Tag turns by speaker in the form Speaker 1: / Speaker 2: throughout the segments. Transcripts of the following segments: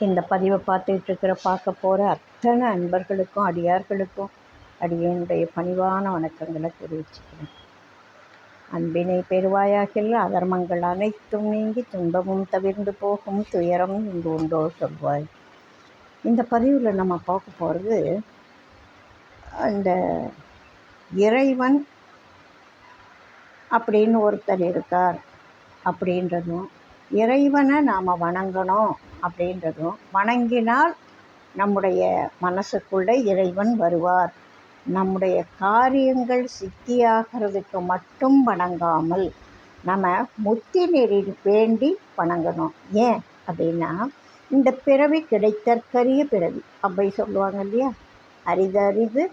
Speaker 1: இந்த பதிவை பார்க்க போகிற அத்தனை அன்பர்களுக்கும் அடியார்களுக்கும் அடியனுடைய பணிவான வணக்கங்களை தெரிவிச்சுக்கிறேன். அன்பினை பெருவாயாகில் அதர்மங்கள் அனைத்தும் நீங்கி துன்பமும் தவிர்ந்து போகும் துயரம் இங்கு உண்டோ சொல்வாய். இந்த பதிவில் நம்ம பார்க்க போகிறது அந்த இறைவன் அப்படின்னு ஒருத்தர் இருக்கார் அப்படின்றதும், இறைவனை நாம் வணங்கணும் அப்படின்றதும், வணங்கினால் நம்முடைய மனசுக்குள்ளே இறைவன் வருவார். நம்முடைய காரியங்கள் சித்தியாகிறதுக்கு மட்டும் வணங்காமல் நம்ம முத்தி நெறி வேண்டி வணங்கணும். ஏன் அப்படின்னா, இந்த பிறவி கிடைத்தற்கரிய பிறவி அப்படி சொல்லுவாங்க இல்லையா, அரிது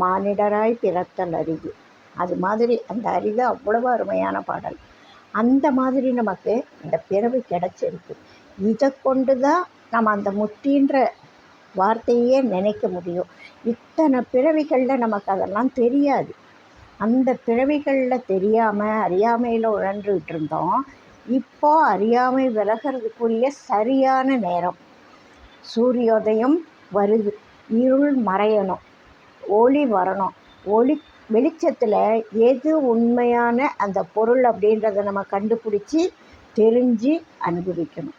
Speaker 1: மானிடராய் பிறத்தல் அரிது. அது மாதிரி அந்த அரிது அவ்வளவு அருமையான பாடல். அந்த மாதிரி நமக்கு இந்த பிறவி கிடச்சிருக்கு. இதை கொண்டு தான் நம்ம அந்த முத்தின்ற வார்த்தையே நினைக்க முடியும். இத்தனை பிறவிகளில் நமக்கு அதெல்லாம் தெரியாது. அந்த பிறவிகளில் தெரியாமல் அறியாமையில் உழன்றுகிட்டு இருந்தோம். இப்போது அறியாமை விலகிறதுக்குரிய சரியான நேரம். சூரியோதயம் வருது, இருள் மறையணும், ஒளி வரணும். வெளிச்சத்தில் எது உண்மையான அந்த பொருள் அப்படின்றத நம்ம கண்டுபிடிச்சி தெரிஞ்சு அனுபவிக்கணும்.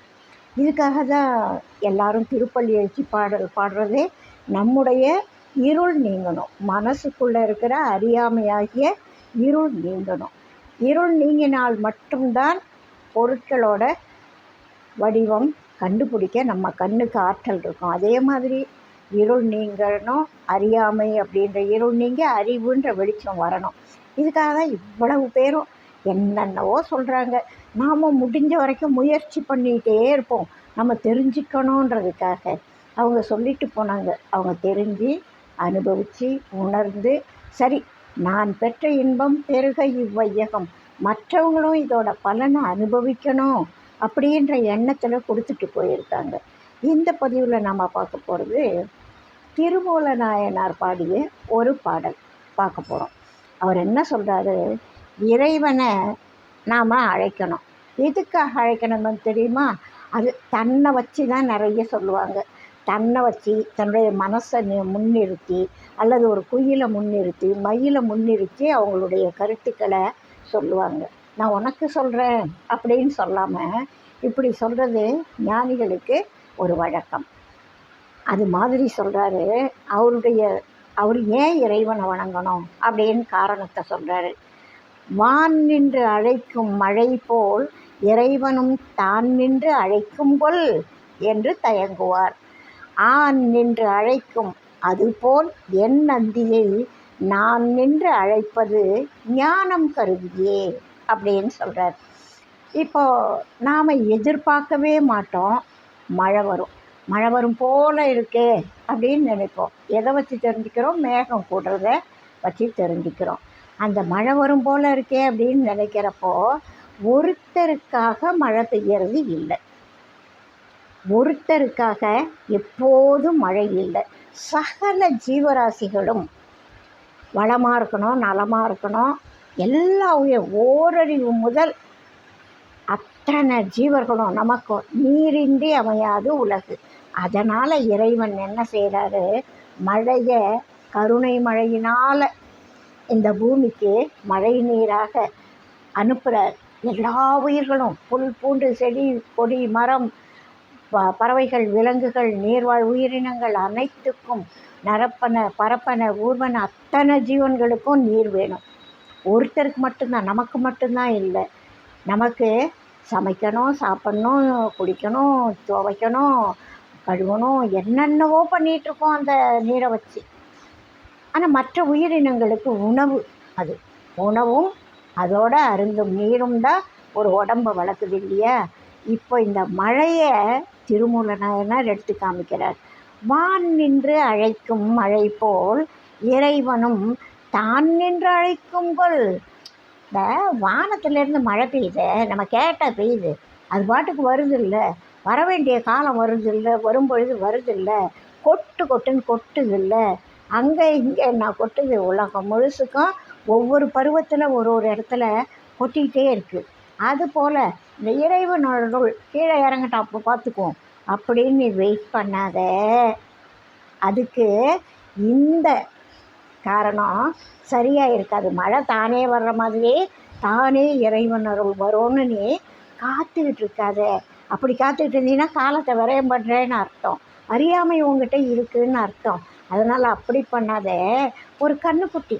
Speaker 1: இதுக்காக தான் எல்லாரும் திருப்பள்ளி எழுச்சி பாடுறதே நம்முடைய இருள் நீங்கணும். மனசுக்குள்ளே இருக்கிற அறியாமையாகிய இருள் நீங்கணும். இருள் நீங்கினால் மட்டும்தான் பொருட்களோட வடிவம் கண்டுபிடிக்க நம்ம கண்ணுக்கு ஆற்றல் இருக்கும். அதே மாதிரி இருள் நீங்கணும், அறியாமை அப்படின்ற இருள் நீங்கி அறிவுன்ற வெளிச்சம் வரணும். இதுக்காக தான் இவ்வளவு பேரும் என்னென்னவோ சொல்கிறாங்க. நாம் முடிஞ்ச வரைக்கும் முயற்சி பண்ணிகிட்டே இருப்போம், நம்ம தெரிஞ்சுக்கணுன்றதுக்காக. அவங்க சொல்லிட்டு போனாங்க, அவங்க தெரிஞ்சு அனுபவித்து உணர்ந்து, சரி நான் பெற்ற இன்பம் பெருக இவ்வையகம், மற்றவங்களும் இதோட பலனை அனுபவிக்கணும் அப்படின்ற எண்ணத்தில் கொடுத்துட்டு போயிருக்காங்க. இந்த பதிவில் நம்ம பார்க்க போகிறது திருமூல நாயனார் பாடிய ஒரு பாடல் பார்க்க போகிறோம். அவர் என்ன சொல்கிறாரு, இறைவனை நாம் அழைக்கணும். எதுக்காக அழைக்கணும்னு தெரியுமா? அது தன்னை வச்சு தான் நிறைய சொல்லுவாங்க. தன்னை வச்சு தன்னுடைய மனசை முன்னிறுத்தி, அல்லது ஒரு குயிலை முன்னிறுத்தி, மயிலை முன்னிறுத்தி அவங்களுடைய கருத்துக்களை சொல்லுவாங்க. நான் உனக்கு சொல்கிறேன் அப்படின்னு சொல்லாமல் இப்படி சொல்கிறது ஞானிகளுக்கு ஒரு வழக்கம். அது மாதிரி சொல்கிறாரு. அவர் ஏன் இறைவனை வணங்கணும் அப்படின்னு காரணத்தை சொல்கிறாரு. வான் நின்று அழைக்கும் மழை போல் இறைவனும் தான் நின்று அழைக்கும் கொள் என்று தயங்குவார். ஆண் நின்று அழைக்கும் அதுபோல் என் நந்தியை நான் நின்று அழைப்பது ஞானம் கருதியே அப்படின்னு சொல்கிறார். இப்போது நாம் எதிர்பார்க்கவே மாட்டோம் மழை வரும் போல் இருக்கே அப்படின்னு நினைப்போம். எதை வச்சு தெரிஞ்சுக்கிறோம்? மேகம் கூடுறத வச்சு தெரிஞ்சுக்கிறோம். அந்த மழை வரும் போல் இருக்கே அப்படின்னு நினைக்கிறப்போ ஒருத்தருக்காக மழை பெய்யறது இல்லை. ஒருத்தருக்காக எப்போதும் மழை இல்லை. சகல ஜீவராசிகளும் வளமாக இருக்கணும், நலமாக இருக்கணும். எல்லா ஓரறிவு முதல் அத்தனை ஜீவர்களும் நமக்கு நீரின்றி அமையாது உலகு. அதனால் இறைவன் என்ன செய்கிறாரு, மழையை கருணை மழையினால் இந்த பூமிக்கு மழை நீராக அனுப்புகிறார். எல்லா உயிர்களும் புல் பூண்டு செடி கொடி மரம் பறவைகள் விலங்குகள் நீர்வாழ் உயிரினங்கள் அனைத்துக்கும் நரப்பன பரப்பன ஊர்வன அத்தனை ஜீவன்களுக்கும் நீர் வேணும். ஒருத்தருக்கு மட்டும்தான், நமக்கு மட்டும்தான் இல்லை. நமக்கு சமைக்கணும், சாப்பிட்ணும், குடிக்கணும், துவைக்கணும், கழுவணும், என்னென்னவோ பண்ணிகிட்ருக்கோம் அந்த நீரை வச்சு. ஆனால் மற்ற உயிரினங்களுக்கு உணவு, அது உணவும் அதோட அருந்தும் நீரும் தான் ஒரு உடம்பை வளர்க்குது இல்லையா. இப்போ இந்த மழையை திருமூல நாயனார் எடுத்து காமிக்கிறார். வான் நின்று அழைக்கும் மழை போல் இறைவனும் தான் நின்று அழைக்கும் கொள். இந்த வானத்திலேருந்து மழை பெய்யுது, நம்ம கேட்டால் பெய்யுது, அது பாட்டுக்கு வருது இல்லை, வர வேண்டிய காலம் வருது இல்லை, வரும்பொழுது வருது இல்லை, கொட்டுன்னு கொட்டுது இல்லை, அங்கே இங்கே நான் கொட்டுது. உலகம் முழுசுக்கும் ஒவ்வொரு பருவத்தில் ஒரு இடத்துல கொட்டிக்கிட்டே இருக்குது. அதுபோல் இந்த இறைவனோட கீழே இறங்கட்டும், அப்போ பார்த்துக்குவோம். அப்படின்னு நீ வெயிட் பண்ணாத. அதுக்கு இந்த காரணம் சரியாக இருக்காது. மழை தானே வர்ற மாதிரியே தானே இறைவன் அருள் வரும்னு நீ காத்துக்கிட்டு இருக்காத. அப்படி காத்துக்கிட்டு இருந்தீங்கன்னா காலத்தை விரயம் பண்ணுறேன்னு அர்த்தம், அறியாமை உங்ககிட்ட இருக்குதுன்னு அர்த்தம். அதனால் அப்படி பண்ணாத. ஒரு கன்றுக்குட்டி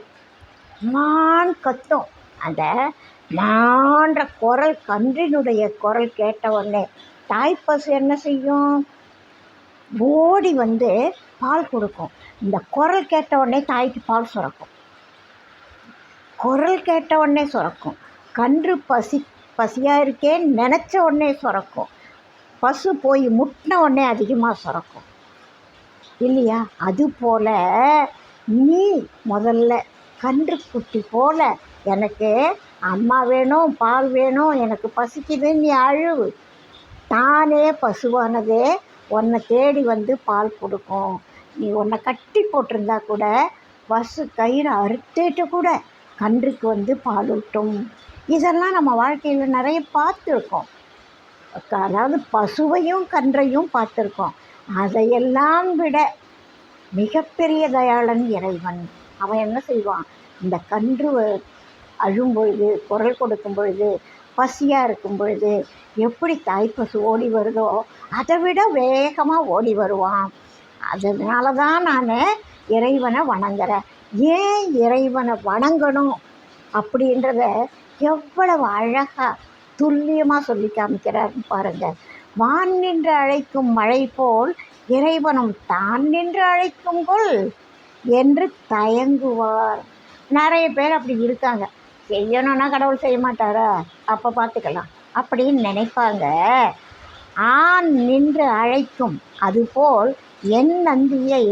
Speaker 1: மான் கத்தும். அந்த மான்ற குரல், கன்றினுடைய குரல் கேட்ட உடனே தாய்ப்பசு என்ன செய்யும்? ஓடி வந்து பால் கொடுக்கும். இந்த குரல் கேட்ட உடனே தாய்க்கு பால் சுரக்கும். குரல் கேட்ட உடனே சுரக்கும். கன்று பசியாக இருக்கேன்னு நினச்ச உடனே சுரக்கும். பசு போய் முட்டின உடனே அதிகமாக சுரக்கும் இல்லையா? அதுபோல் நீ முதல்ல கன்றுக்குட்டி போல் எனக்கு அம்மா வேணும், பால் வேணும், எனக்கு பசிக்குதுன்னு நீ அழுவு. தானே பசுவானதே உன்னை தேடி வந்து பால் கொடுக்கும். நீ உன்னை கட்டி போட்டிருந்தா கூட பசு கயிறு அறுத்துட்டு கூட கன்றுக்கு வந்து பால் ஊட்டும். இதெல்லாம் நம்ம வாழ்க்கையில் நிறைய பார்த்துருக்கோம். அதாவது பசுவையும் கன்றையும் பார்த்துருக்கோம். அதையெல்லாம் விட மிகப்பெரிய தயாளன் இறைவன். அவன் என்ன செய்வான்? இந்த கன்று அழும் பொழுது, குரல் கொடுக்கும் பொழுது, பசியாக இருக்கும் பொழுது எப்படி தாய்ப்பசு ஓடி வருதோ அதை விட வேகமாக ஓடி வருவான். அதனால தான் நான் இறைவனை வணங்குறேன். ஏன் இறைவனை வணங்கணும் அப்படின்றத எவ்வளவு அழகாக துல்லியமாக சொல்லி காமிக்கிறார்னு பாருங்கள். வான் நின்று அழைக்கும் மழை போல் இறைவனும் தான் நின்று அழைக்கும் கொள் என்று தயங்குவார். நிறைய பேர் அப்படி இருக்காங்க. செய்யணும்னா கடவுள் செய்ய மாட்டாரா, அப்போ பார்த்துக்கலாம் அப்படின்னு நினைப்பாங்க. ஆண் நின்று அழைக்கும் அதுபோல் என் நந்தியை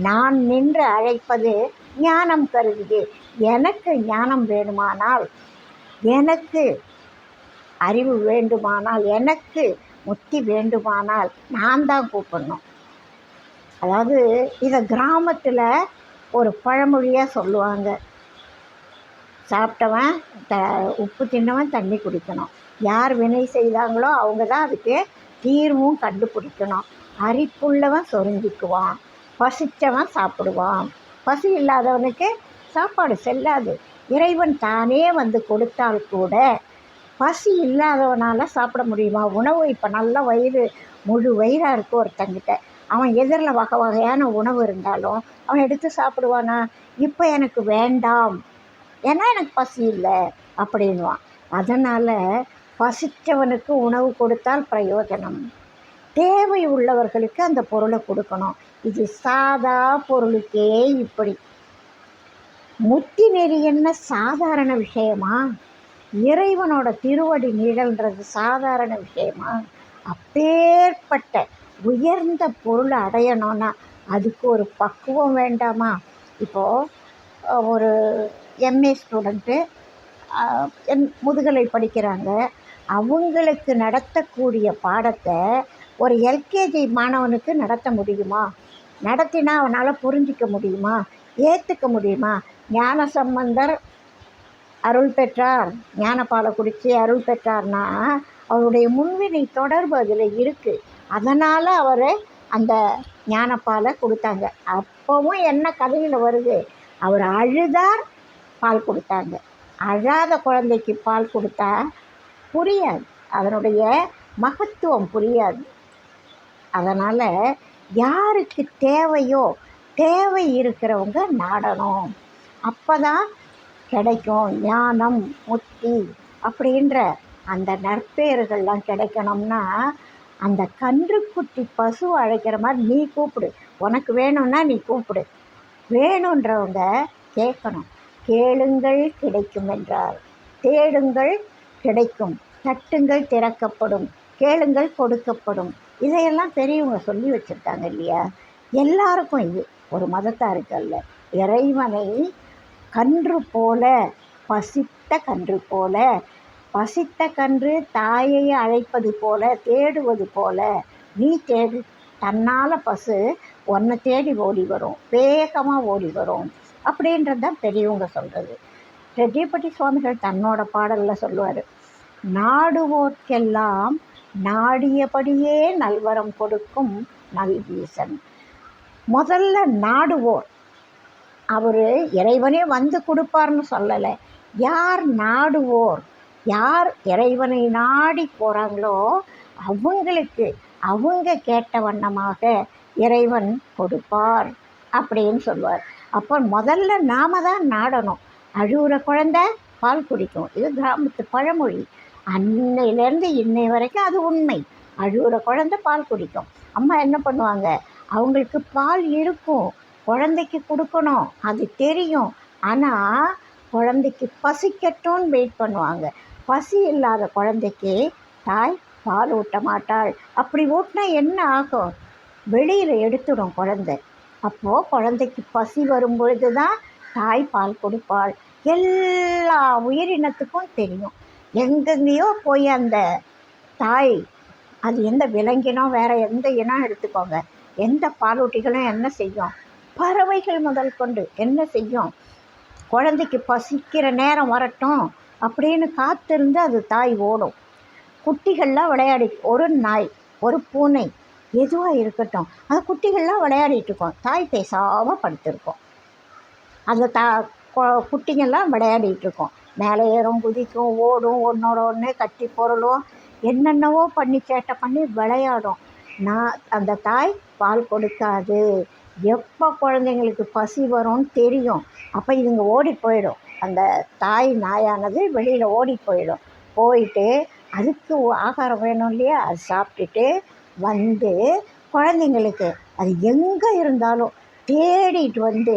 Speaker 1: நான் நின்று அழைப்பது ஞானம் கருதியே. எனக்கு ஞானம் வேணுமானால், எனக்கு அறிவு வேண்டுமானால், எனக்கு முத்தி வேண்டுமானால் நான் தான் கூப்பிடணும். அதாவது இதை கிராமத்தில் ஒரு பழமொழியாக சொல்லுவாங்க. சாப்பிட்டவன் உப்பு தின்னவன் தண்ணி குடிக்கணும். யார் வினை செய்தாங்களோ அவங்க தான் அதுக்கு தீர்வும் கண்டுபிடிக்கணும். அரிப்புள்ளவன் சொரிஞ்சிக்குவான், பசித்தவன் சாப்பிடுவான். பசி இல்லாதவனுக்கு சாப்பாடு செல்லாது. இறைவன் தானே வந்து கொடுத்தால் கூட பசி இல்லாதவனால் சாப்பிட முடியுமா? உணவு இப்போ நல்ல வயிறு முழு வயிறாக இருக்கும் ஒருத்தங்கிட்ட, அவன் எதிரில் வகை வகையான உணவு இருந்தாலும் அவன் எடுத்து சாப்பிடுவானா? இப்போ எனக்கு வேண்டாம், ஏன்னா எனக்கு பசி இல்லை அப்படின்வான். அதனால் பசித்தவனுக்கு உணவு கொடுத்தால் பிரயோஜனம். தேவை உள்ளவர்களுக்கு அந்த பொருளை கொடுக்கணும். இது சாதா பொருளுக்கே இப்படி. முத்தி நெறி என்ன சாதாரண விஷயமா? இறைவனோட திருவடி நிழல்ன்றது சாதாரண விஷயமா? அப்பேற்பட்ட உயர்ந்த பொருளை அடையணும்னா அதுக்கு ஒரு பக்குவம் வேண்டாமா? இப்போது ஒரு எம்ஏ ஸ்டூடெண்ட்டு முதுகலை படிக்கிறாங்க. அவங்களுக்கு நடத்தக்கூடிய பாடத்தை ஒரு எல்கேஜி மாணவனுக்கு நடத்த முடியுமா? நடத்தினா அவனால் புரிஞ்சிக்க முடியுமா? ஏற்றுக்க முடியுமா? ஞானசம்பந்தர் அருள் பெற்றார், ஞானப்பாலை குடித்து அருள் பெற்றார்னா அவருடைய முன்வினை தொடர்பு அதில் இருக்குது. அதனால் அவர் அந்த ஞானப்பாலை கொடுத்தாங்க. அப்போவும் என்ன கதையில் வருது? அவர் அழுதார், பால் கொடுத்தாங்க. அழாத குழந்தைக்கு பால் கொடுத்தா புரியாது, அதனுடைய மகத்துவம் புரியாது. அதனால் யாருக்கு தேவையோ தேவை இருக்கிறவங்க நாடணும். அப்போ தான் கிடைக்கும் ஞானம், முத்தி அப்படின்ற அந்த நற்பெயர்கள்லாம் கிடைக்கணும்னா அந்த கன்றுக்குட்டி பசு அழைக்கிற மாதிரி நீ கூப்பிடு. உனக்கு வேணும்னா நீ கூப்பிடு. வேணுன்றவங்க கேட்கணும். கேளுங்கள் கிடைக்கும் என்றார். தேடுங்கள் கிடைக்கும், தட்டுங்கள் திறக்கப்படும், கேளுங்கள் கொடுக்கப்படும். இதையெல்லாம் பெரியவங்க சொல்லி வச்சுருக்காங்க இல்லையா? எல்லாருக்கும் இது ஒரு மதத்தாருக்கு அல்ல. இறைவனை கன்று போல, பசித்த கன்று போல, பசித்த கன்று தாயை அழைப்பது போல, தேடுவது போல நீ தேடு. தன்னால் பசு உன்னை தேடி ஓடி வரும், வேகமாக ஓடி வரும் அப்படின்றது தான் பெரியவங்க சொல்கிறது. ரெட்டியப்பட்டி சுவாமிகள் தன்னோட பாடலில் சொல்லுவார், நாடுவோர்க்கெல்லாம் நாடியபடியே நல்வரம் கொடுக்கும் நல்வீசன். முதல்ல நாடுவோர், அவர் இறைவனே வந்து கொடுப்பார்னு சொல்லலை. யார் நாடுவோர், யார் இறைவனை நாடி போகிறாங்களோ அவங்களுக்கு அவங்க கேட்ட வண்ணமாக இறைவன் கொடுப்பார் அப்படின்னு சொல்வார். அப்போ முதல்ல நாம தான் நாடணும். அழுகிற குழந்தை பால் குடிக்கும், இது கிராமத்து பழமொழி. அன்னையிலேருந்து இன்னை வரைக்கும் அது உண்மை. அழுகிற குழந்தை பால் குடிக்கும். அம்மா என்ன பண்ணுவாங்க, அவங்களுக்கு பால் இருக்கும், குழந்தைக்கு கொடுக்கணும், அது தெரியும். ஆனால் குழந்தைக்கு பசிக்கட்டும்னு வெயிட் பண்ணுவாங்க. பசி இல்லாத குழந்தைக்கு தாய் பால் ஊட்ட மாட்டாள். அப்படி ஊட்டினா என்ன ஆகும், வெளியில் எடுத்துடும் குழந்தை. அப்போது குழந்தைக்கு பசி வரும்பொழுது தான் தாய் பால் கொடுப்பாள். எல்லா உயிரினத்துக்கும் தெரியும். எங்கெங்கேயோ போய் அந்த தாய், அது எந்த விலங்கினம், வேறு எந்த இனம் எடுத்துக்கோங்க, எந்த பாலூட்டிகளும் என்ன செய்யும், பறவைகள் முதல் கொண்டு என்ன செய்யும், குழந்தைக்கு பசிக்கிற நேரம் வரட்டும் அப்படின்னு காத்திருந்து அது தாய் ஓடும். குட்டிகள்லாம் விளையாடி, ஒரு நாய் ஒரு பூனை எதுவாக இருக்கட்டும், அந்த குட்டிகள்லாம் விளையாடிட்டு இருக்கோம், தாய் பேசாமல் படுத்திருக்கோம். அந்த குட்டிங்கெல்லாம் விளையாடிட்டு இருக்கோம், மேலே ஏறும், குதிக்கும், ஓடும், ஒன்றோட ஒன்று கட்டி பொருளும் என்னென்னவோ பண்ணி சேட்டை பண்ணி விளையாடும். அந்த தாய் பால் கொடுக்காது. எப்போ குழந்தைங்களுக்கு பசி வரும்னு தெரியும், அப்போ இதுங்க ஓடி போயிடும். அந்த தாய் நாயானது வெளியில் ஓடி போயிடும். போயிட்டு அதுக்கு ஆகாரம் வேணும் இல்லையா, அது சாப்பிட்டுட்டு வந்து குழந்தைங்களுக்கு அது எங்கே இருந்தாலும் தேடிட்டு வந்து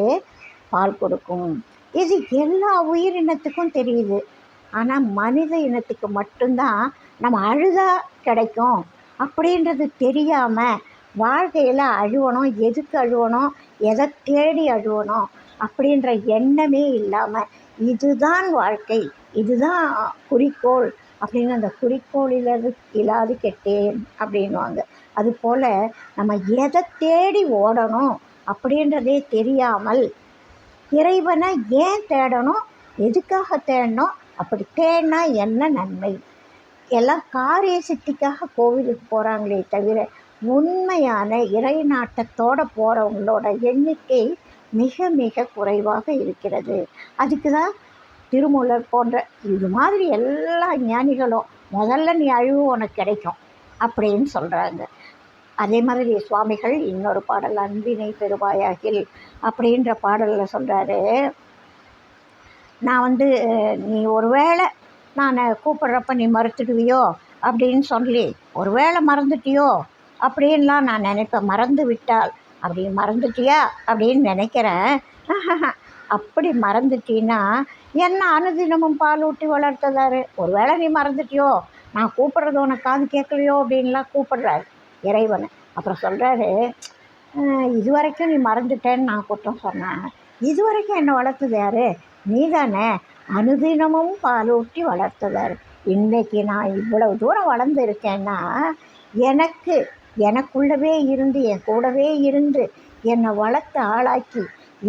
Speaker 1: பால் கொடுக்கும். இது எல்லா உயிரினத்துக்கும் தெரியுது. ஆனால் மனித இனத்துக்கு மட்டும்தான் நம்ம அழுதா கிடைக்கும் அப்படின்றது தெரியாமல் வாழ்க்கையில் அழுவணும், எதுக்கு அழுவணும், எதை தேடி அழுவணும் அப்படின்ற எண்ணமே இல்லாமல் இதுதான் வாழ்க்கை, இதுதான் குறிக்கோள் அப்படின்னு அந்த குறிக்கோளில் இல்லாது கெட்டேன் அப்படின்வாங்க. அதுபோல் நம்ம எதை தேடி ஓடணும் அப்படின்றதே தெரியாமல் இறைவனை ஏன் தேடணும், எதுக்காக தேடணும், அப்படி தேடினா என்ன நன்மை, எல்லாம் காரிய சித்திக்காக கோவிலுக்கு போகிறாங்களே தவிர உண்மையான இறை நாட்டத்தோடு போகிறவங்களோட எண்ணிக்கை மிக மிக குறைவாக இருக்கிறது. அதுக்கு தான் திருமூலர் போன்ற இது மாதிரி எல்லா ஞானிகளும் முதல்ல நீ அழுவு உனக்கு கிடைக்கும் அப்படின்னு சொல்கிறாங்க. அதே மாதிரி சுவாமிகள் இன்னொரு பாடல், அன்பினை பெருவாயாகில் அப்படின்ற பாடலில் சொல்கிறாரு, நான் நீ ஒருவேளை நான் கூப்பிட்றப்ப நீ மறுத்துடுவியோ அப்படின்னு சொல்லி ஒருவேளை மறந்துட்டியோ அப்படின்லாம் நான் நினைப்பேன். மறந்து விட்டால், அப்படி மறந்துட்டியா அப்படின்னு நினைக்கிறேன். அப்படி மறந்துட்டீன்னா என்ன அனுதினமும் பால் ஊட்டி வளர்த்ததாரு, ஒருவேளை நீ மறந்துட்டியோ, நான் கூப்பிட்றது உனக்கு காது கேட்கலையோ அப்படின்லாம் கூப்பிடுறாரு இறைவனை. அப்புறம் சொல்கிறாரு, இது வரைக்கும் நீ மறந்துட்டேன்னு நான் குற்றம் சொன்னேன், இது வரைக்கும் என்னை வளர்த்தது யார், நீ தானே, அனுதினமும் பாலூட்டி வளர்த்ததாரு. இன்றைக்கி நான் இவ்வளவு தூரம் வளர்ந்துருக்கேன்னா எனக்குள்ளவே இருந்து என் கூடவே இருந்து என்னை வளர்த்து ஆளாக்கி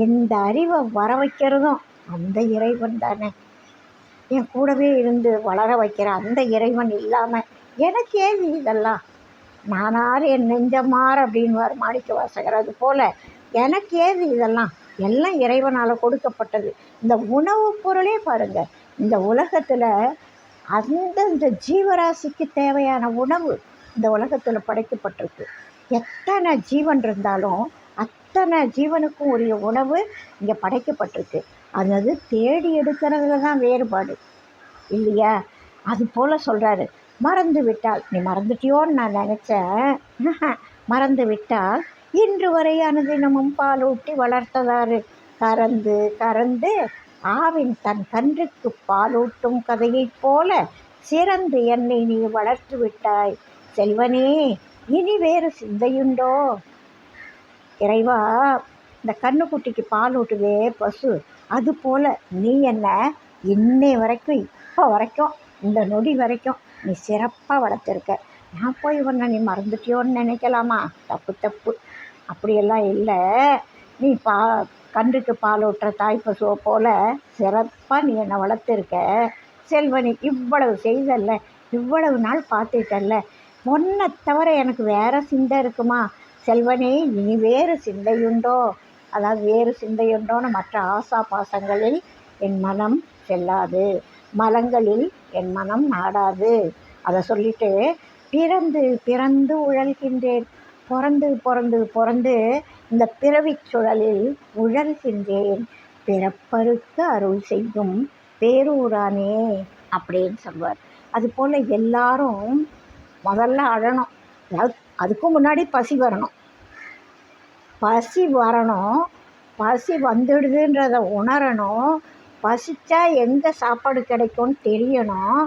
Speaker 1: இந்த அறிவை வர வைக்கிறதும் அந்த இறைவன் தானே. என் கூடவே இருந்து வளர வைக்கிற அந்த இறைவன் இல்லாமல் எனக்கு ஏன் இதெல்லாம், நானார் என் நெஞ்சமார் அப்படின்வார் மாணிக்க வாசகர். அது போல் எனக்கு ஏது இதெல்லாம், எல்லாம் இறைவனால் கொடுக்கப்பட்டது. இந்த உணவு பொருளே பாருங்கள், இந்த உலகத்தில் அந்தந்த ஜீவராசிக்கு தேவையான உணவு இந்த உலகத்தில் படைக்கப்பட்டிருக்கு. எத்தனை ஜீவன் இருந்தாலும் அத்தனை ஜீவனுக்கும் உரிய உணவு இங்கே படைக்கப்பட்டிருக்கு. அது தேடி எடுக்கிறதுல தான் வேறுபாடு இல்லையா. அது போல் சொல்கிறாரு, மறந்து விட்டால், நீ மறந்துட்டியோன்னு நான் நினச்சேன், மறந்து விட்டால் இன்று வரை அனுதினமும் பாலூட்டி வளர்த்ததாரு, கறந்து கறந்து ஆவின் தன் கன்றுக்கு பாலூட்டும் கதையைப் போல சிறந்து என்னை நீ வளர்த்து விட்டாய் செல்வனே, இனி வேறு சிந்தையுண்டோ. இறைவா, இந்த கண்ணுக்குட்டிக்கு பால் ஊட்டுதே பசு, அது போல் நீ என்ன இன்னை வரைக்கும், இப்போ வரைக்கும், இந்த நொடி வரைக்கும் நீ சிறப்பாக வளர்த்துருக்க. நான் போய் உன்னை நீ மறந்துட்டியோன்னு நினைக்கலாமா? தப்பு. அப்படியெல்லாம் இல்லை. நீ கன்றுக்கு பால் ஊட்டுற தாய் பசுவை போல் சிறப்பாக நீ என்னை வளர்த்துருக்க செல்வனி. இவ்வளவு செய்தல்ல, இவ்வளவு நாள் பார்த்துட்டல்ல, பொன்னை தவிர எனக்கு வேறு சிந்தை இருக்குமா? செல்வனே, இனி வேறு சிந்தையுண்டோ? அதாவது வேறு சிந்தையுண்டோன்னு மற்ற ஆசா பாசங்களில் என் மனம் செல்லாது, மலங்களில் என் மனம் நாடாது. அதை சொல்லிட்டு பிறந்து பிறந்து உழல்கின்றேன், பிறந்து பிறந்து பிறந்து இந்த பிறவிச் சுழலில் உழல்கின்றேன், பிறப்பருக்கு அருள் செய்யும் பேரூரானே அப்படின்னு சொல்வார். அதுபோல் எல்லாரும் முதல்ல அழணும். அதாவது அதுக்கும் முன்னாடி பசி வரணும். பசி வரணும், பசி வந்துடுதுன்றதை உணரணும். பசித்தா எங்கே சாப்பாடு கிடைக்கும்னு தெரியணும்.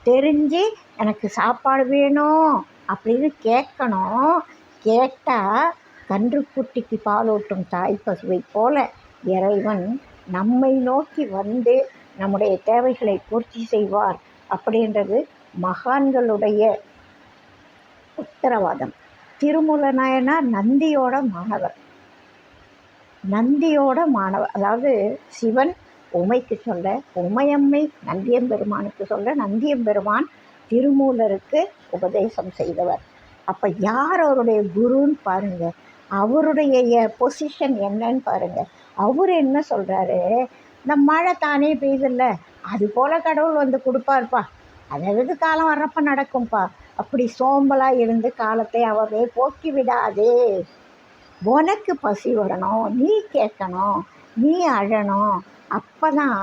Speaker 1: தெரிஞ்சு எனக்கு சாப்பாடு வேணும் அப்படின்னு கேட்கணும். கேட்டால் கன்றுக்குட்டிக்கு பாலூட்டும் தாய் பசுவை போல இறைவன் நம்மை நோக்கி வந்து நம்முடைய தேவைகளை பூர்த்தி செய்வார் அப்படின்றது மகான்களுடைய உத்தரவாதம். திருமூல நாயனார் நந்தியோட மாணவர். அதாவது சிவன் உமைக்கு சொல்ல, உமையம்மை நந்தியம்பெருமானுக்கு சொல்ல, நந்தியம்பெருமான் திருமூலருக்கு உபதேசம் செய்தவர். அப்போ யார் அவருடைய குருன்னு பாருங்கள், அவருடைய பொசிஷன் என்னன்னு பாருங்கள். அவர் என்ன சொல்கிறாரு? இந்த மழை தானே பெய்யுதில்ல, அது போல் கடவுள் வந்து கொடுப்பார்ப்பா, அதாவது காலம் வர்றப்ப நடக்கும்ப்பா. அப்படி சோம்பலாக இருந்து காலத்தை அவரே போக்கி விடாதே. உனக்கு பசி வரணும், நீ கேட்கணும், நீ அழணும். அப்போ தான்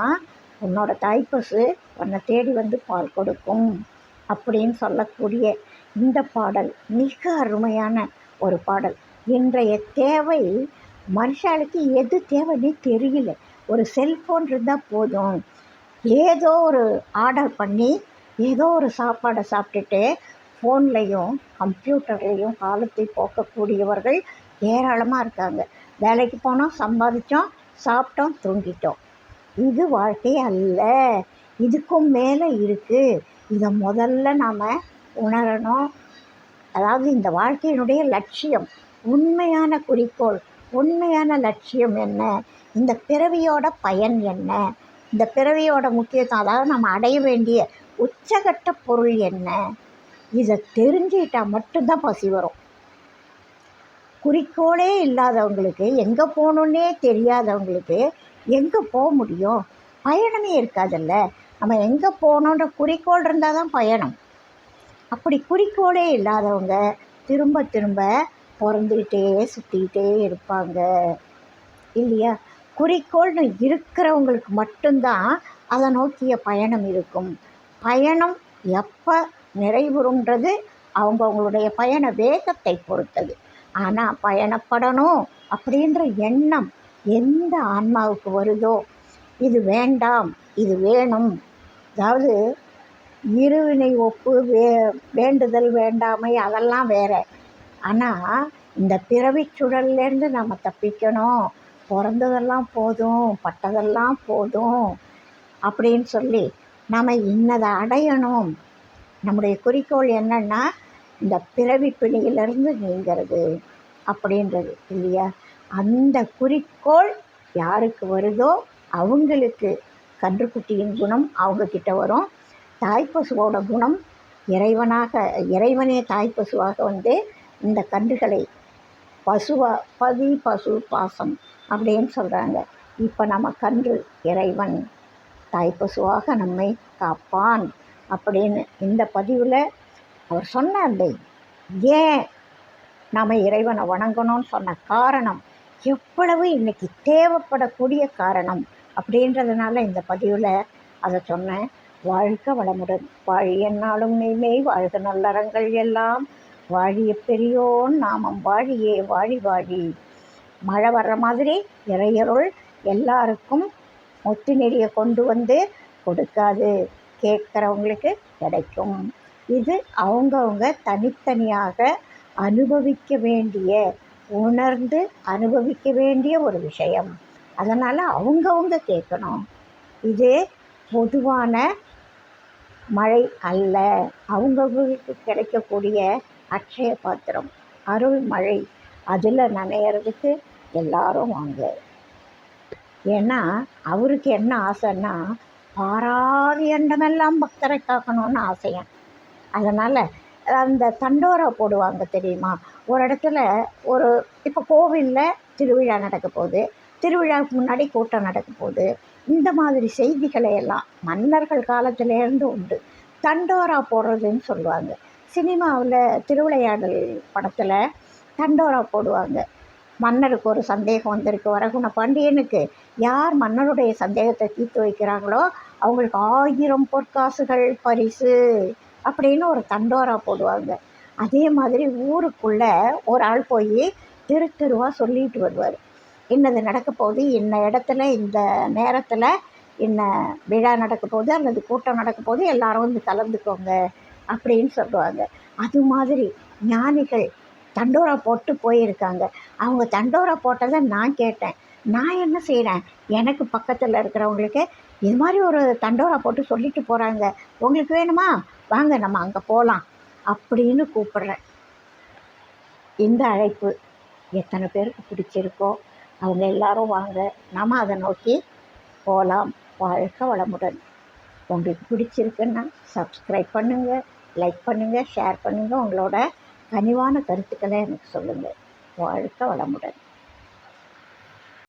Speaker 1: உன்னோட தாய்ப்பசு உன்னை தேடி வந்து பால் கொடுக்கும் அப்படின்னு சொல்லக்கூடிய இந்த பாடல் மிக அருமையான ஒரு பாடல். இன்றைய தேவை மனுஷாளுக்கு எது தேவைன்னு தெரியல. ஒரு செல்ஃபோன் இருந்தால் போதும், ஏதோ ஒரு ஆர்டர் பண்ணி ஏதோ ஒரு சாப்பாடை சாப்பிட்டுட்டு ஃபோன்லேயும் கம்ப்யூட்டர்லேயும் காலத்தை போக்கக்கூடியவர்கள் ஏராளமாக இருக்காங்க. வேலைக்கு போனோம், சம்பாதிச்சோம், சாப்பிட்டோம், தூங்கிட்டோம். இது வாழ்க்கை அல்ல, இதுக்கும் மேலே இருக்குது. இதை முதல்ல நாம் உணரணும். அதாவது இந்த வாழ்க்கையினுடைய லட்சியம், உண்மையான குறிக்கோள், உண்மையான லட்சியம் என்ன, இந்த பிறவியோட பயன் என்ன, இந்த பிறவியோட முக்கியத்துவம், அதாவது நம்ம அடைய வேண்டிய உச்சகட்ட பொருள் என்ன, இதை தெரிஞ்சுக்கிட்டால் மட்டும்தான் பசி வரும். குறிக்கோளே இல்லாதவங்களுக்கு, எங்கே போகணுன்னே தெரியாதவங்களுக்கு எங்கே போக முடியும்? பயணமே இருக்காதுல்ல. நம்ம எங்கே போகணுன்ற குறிக்கோள் இருந்தால் தான் பயணம். அப்படி குறிக்கோளே இல்லாதவங்க திரும்ப திரும்ப பிறந்துக்கிட்டே சுற்றிக்கிட்டே இருப்பாங்க இல்லையா? குறிக்கோள்னு இருக்கிறவங்களுக்கு மட்டும்தான் அதை நோக்கிய பயணம் இருக்கும். பயணம் எப்போ நிறைவுறும்ன்றது அவங்களுடைய பயண வேகத்தை பொறுத்தது. ஆனால் பயணப்படணும் அப்படின்ற எண்ணம் எந்த ஆன்மாவுக்கு வருதோ, இது வேண்டாம் இது வேணும், அதாவது இருவினை ஒப்பு வேண்டுதல் வேண்டாமை அதெல்லாம் வேறு. ஆனால் இந்த பிறவிச் சுழல்லேருந்து நம்ம தப்பிக்கணும், பிறந்ததெல்லாம் போதும், பட்டதெல்லாம் போதும் அப்படின்னு சொல்லி நம்ம இன்னதை அடையணும். நம்முடைய குறிக்கோள் என்னென்னா இந்த பிறவி பிணியிலிருந்து நீங்கிறது அப்படின்றது இல்லையா? அந்த குறிக்கோள் யாருக்கு வருதோ அவங்களுக்கு கன்றுக்குட்டியின் குணம் அவங்கக்கிட்ட வரும். தாய்ப்பசுவோட குணம் இறைவனே தாய்ப்பசுவாக வந்து இந்த கன்றுகளை பசு பாசம் அப்படின்னு சொல்கிறாங்க. இப்போ நம்ம கன்று இறைவன் தாய்ப்பசுவாக நம்மை காப்பான் அப்படின்னு இந்த பதிவில் அவர் சொன்னார். ஏன் நாம் இறைவனை வணங்கணும்னு சொன்ன காரணம் எவ்வளவு இன்றைக்கி தேவைப்படக்கூடிய காரணம் அப்படின்றதுனால இந்த பதிவில் அதை சொன்னேன். வாழ்க வளமுடன், வாழியன்னாலும் மெய்மெய் வாழ்க நல்லறங்கள் எல்லாம், வாழிய பெரியோன் நாமம் வாழியே வாழி வாழி. மழை வர்ற மாதிரி இறையருள் எல்லாருக்கும் முத்து நெறிய கொண்டு வந்து கொடுக்காது, கேட்குறவங்களுக்கு கிடைக்கும். இது அவங்கவுங்க தனித்தனியாக அனுபவிக்க வேண்டிய, உணர்ந்து அனுபவிக்க வேண்டிய ஒரு விஷயம். அதனால் அவங்கவுங்க கேட்கணும். இது பொதுவான மழை அல்ல, அவங்களுக்கு கிடைக்கக்கூடிய அட்சய பாத்திரம், அருள் மழை. அதில் நனையிறதுக்கு எல்லாரும் வாங்க. ஏன்னா அவருக்கு என்ன ஆசைன்னா பாராதி எண்ணமெல்லாம் பக்தரை காக்கணும்னு ஆசையான். அதனால் அந்த தண்டோரா போடுவாங்க தெரியுமா? ஒரு இடத்துல ஒரு இப்போ கோவிலில் திருவிழா நடக்க போகுது, திருவிழாவுக்கு முன்னாடி கூட்டம் நடக்க போகுது. இந்த மாதிரி செய்திகளை எல்லாம் மன்னர்கள் காலத்திலேருந்து உண்டு. தண்டோரா போடுறதுன்னு சொல்லுவாங்க. சினிமாவில் திருவிளையாடல் படத்தில் தண்டோரா போடுவாங்க. மன்னருக்கு ஒரு சந்தேகம் வந்திருக்கு வரகுண பாண்டியனுக்கு. யார் மன்னருடைய சந்தேகத்தை தீர்த்து வைக்கிறாங்களோ அவங்களுக்கு 1000 பொற்காசுகள் பரிசு அப்படின்னு ஒரு தண்டோரா போடுவாங்க. அதே மாதிரி ஊருக்குள்ளே ஒரு ஆள் போய் தெருவா சொல்லிட்டு வருவார். இன்னது நடக்க போகுது, இன்ன இடத்துல இந்த நேரத்தில் இன்ன விழா நடக்க போகுது அல்லது கூட்டம் நடக்க போகுது, எல்லாரும் வந்து கலந்துக்கோங்க அப்படின்னு சொல்லுவாங்க. அது மாதிரி ஞானிகள் தண்டோரா போட்டு போயிருக்காங்க. அவங்க தண்டோரா போட்டதை நான் கேட்டேன். நான் என்ன செய்கிறேன், எனக்கு பக்கத்தில் இருக்கிறவங்களுக்கு இது மாதிரி ஒரு தண்டோரா போட்டு சொல்லிட்டு போகிறாங்க, உங்களுக்கு வேணுமா, வாங்க நம்ம அங்கே போகலாம் அப்படின்னு கூப்பிட்றேன். இந்த அழைப்பு எத்தனை பேருக்கு பிடிச்சிருக்கோ அவங்க எல்லாரும் வாங்க, நம்ம அதை நோக்கி போகலாம். வாழ்க வளமுடன். உங்களுக்கு பிடிச்சிருக்குன்னா சப்ஸ்கிரைப் பண்ணுங்கள், லைக் பண்ணுங்கள், ஷேர் பண்ணுங்கள். உங்களோட கனிவான கருத்துக்களை எனக்கு சொல்லுங்கள். வாழ்க வளமுடன்.